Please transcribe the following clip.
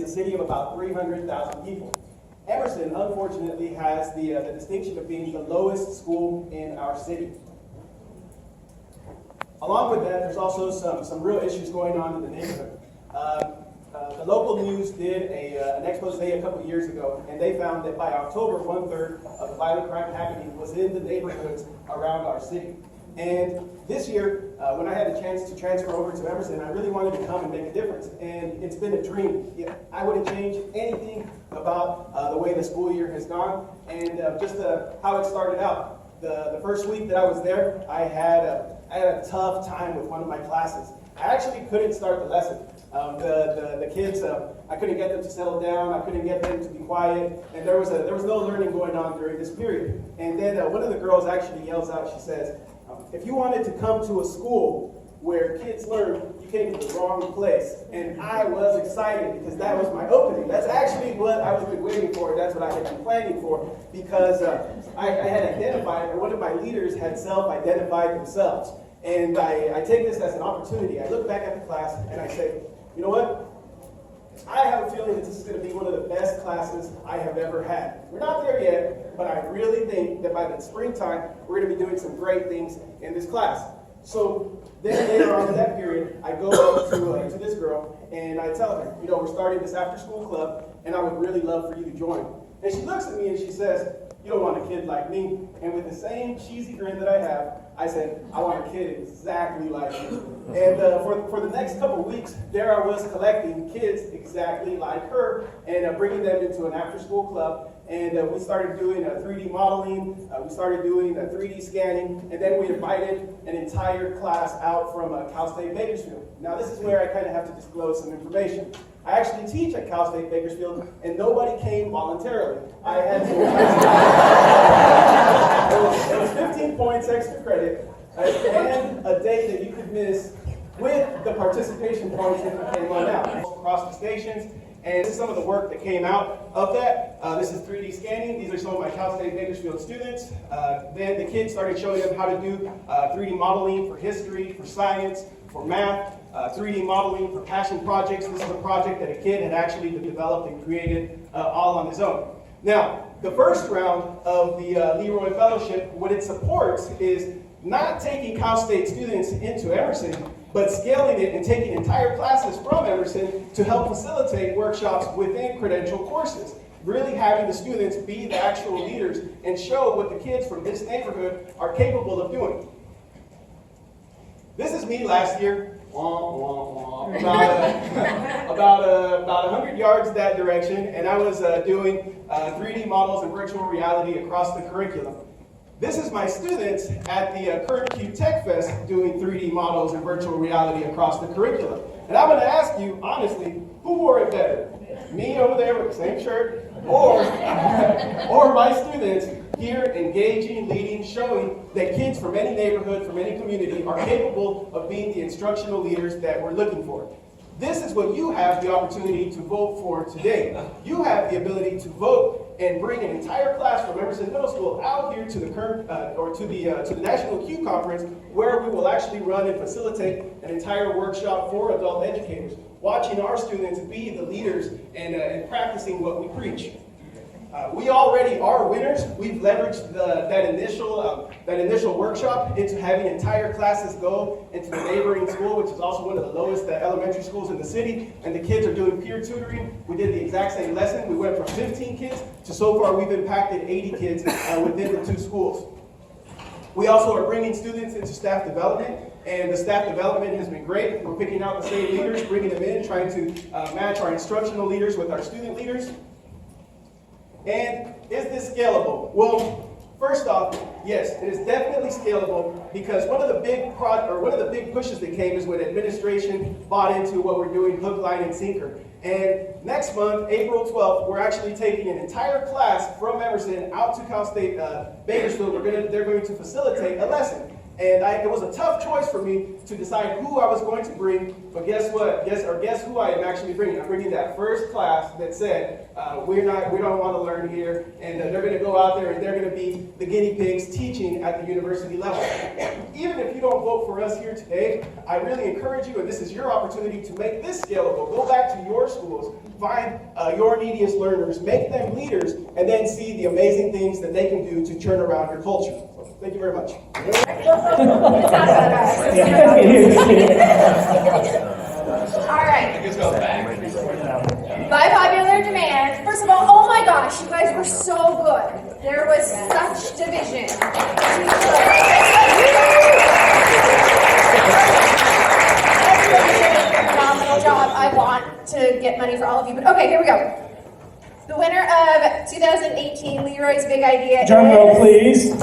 a city of about 300,000 people. Emerson, unfortunately, has the distinction of being the lowest school in our city. Along with that, there's also some real issues going on in the neighborhood. The local news did an expose a couple of years ago, and they found that by October, 1/3 of the violent crime happening was in the neighborhoods around our city. And this year, when I had the chance to transfer over to Emerson, I really wanted to come and make a difference. And it's been a dream. I wouldn't change anything about the way the school year has gone, and just how it started out. The first week that I was there, I had a tough time with one of my classes. I actually couldn't start the lesson. The kids, I couldn't get them to settle down. I couldn't get them to be quiet, and there was no learning going on during this period. And then one of the girls actually yells out. She says, "If you wanted to come to a school where kids learn, you came to the wrong place." And I was excited because that was my opening. That's actually what I was been waiting for. That's what I had been planning for, because I had identified, or one of my leaders had self-identified themselves. And I take this as an opportunity. I look back at the class and I say, you know what? I have a feeling that this is going to be one of the best classes I have ever had. We're not there yet, but I really think that by the springtime, we're going to be doing some great things in this class. So then later on in that period, I go up to this girl and I tell her, you know, we're starting this after-school club, and I would really love for you to join. And she looks at me and she says, "You don't want a kid like me." And with the same cheesy grin that I have, I said, "I want a kid exactly like you." And for the next couple of weeks, there I was collecting kids exactly like her and bringing them into an after-school club. And we started doing 3D modeling, we started doing 3D scanning, and then we invited an entire class out from Cal State Bakersfield. Now this is where I kind of have to disclose some information. I actually teach at Cal State Bakersfield, and nobody came voluntarily. I had to. It was 15 points extra credit, and a day that you could miss with the participation points if you came on out. Across the stations, and this is some of the work that came out of that. This is 3D scanning. These are some of my Cal State Bakersfield students. Then the kids started showing them how to do 3D modeling for history, for science, for math. 3D modeling for passion projects. This is a project that a kid had actually developed and created all on his own. Now, the first round of the LeRoy Fellowship, what it supports is not taking Cal State students into Emerson, but scaling it and taking entire classes from Emerson to help facilitate workshops within credential courses. Really having the students be the actual leaders and show what the kids from this neighborhood are capable of doing. This is me last year. About 100 yards that direction, and I was doing 3D models and virtual reality across the curriculum. This is my students at the current Q Tech Fest doing 3D models and virtual reality across the curriculum. And I'm going to ask you, honestly, who wore it better? Me over there with the same shirt, or my students here engaging, leading, showing that kids from any neighborhood, from any community are capable of being the instructional leaders that we're looking for. This is what you have the opportunity to vote for today. You have the ability to vote and bring an entire class from Emerson Middle School out here to the current to the National Q Conference, where we will actually run and facilitate an entire workshop for adult educators, watching our students be the leaders and practicing what we preach. We already are winners. We've leveraged that initial workshop into having entire classes go into the neighboring school, which is also one of the lowest elementary schools in the city, and the kids are doing peer tutoring. We did the exact same lesson. We went from 15 kids to so far we've impacted 80 kids within the two schools. We also are bringing students into staff development, and the staff development has been great. We're picking out the same leaders, bringing them in, trying to match our instructional leaders with our student leaders. And is this scalable? Well, first off, yes, it is definitely scalable, because one of the big pushes that came is when administration bought into what we're doing, hook, line, and sinker. And next month, April 12th, we're actually taking an entire class from Emerson out to Cal State Bakersfield. They're going to facilitate a lesson. And it was a tough choice for me to decide who I was going to bring But guess what? Guess who I am actually bringing? I'm bringing that first class that said we don't want to learn here, and they're going to go out there and they're going to be the guinea pigs teaching at the university level. Even if you don't vote for us here today, I really encourage you, and this is your opportunity to make this scalable. Go back to your schools, find your neediest learners, make them leaders, and then see the amazing things that they can do to turn around your culture. So, thank you very much. All right. By popular demand, first of all, oh my gosh, you guys were so good. There was such division. Phenomenal job. I want to get money for all of you, but okay, here we go. The winner of 2018 LeRoy's Big Idea Drum roll, please.